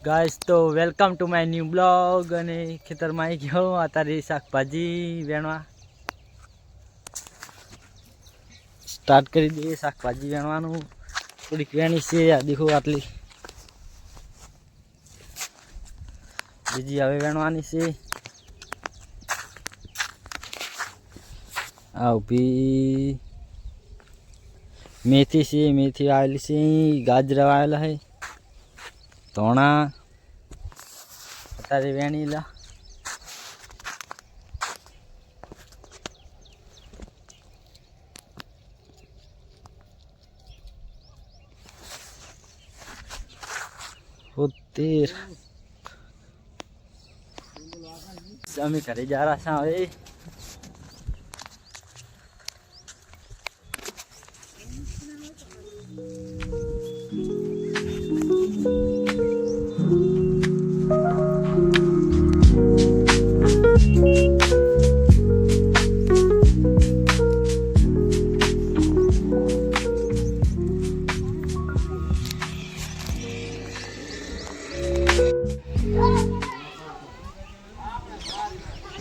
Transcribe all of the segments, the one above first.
guys તો welcome to my new blog અને ખેતરમાં આવી ગયો અત્યારે શાકભાજી વેણવા સ્ટાર્ટ કરી દઈએ શાકભાજી વેણવાનું થોડીક વેણી છે આ દેખો આટલી બીજી હવે વેણવાની છે આ ઊભી મેથી છે મેથી આવેલી છે ગાજરા આવેલા છે ધોણા અત્યારે વેણીલા ઉત્તેર અમે ઘરે જા રહ્યા છે હવે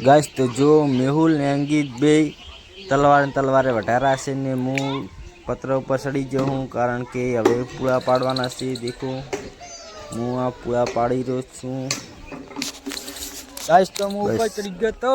गाइस तो जो मेहुल ने अंकित बे तलवारे वटारा से ने मु पत्र पर सड़ी जो हूँ कारण के हवे पूरा पाड़वाना से देखो मु आ पूरा पाड़ी रो छूं गाइस तो मु ऊपर चढ़ी गयो तो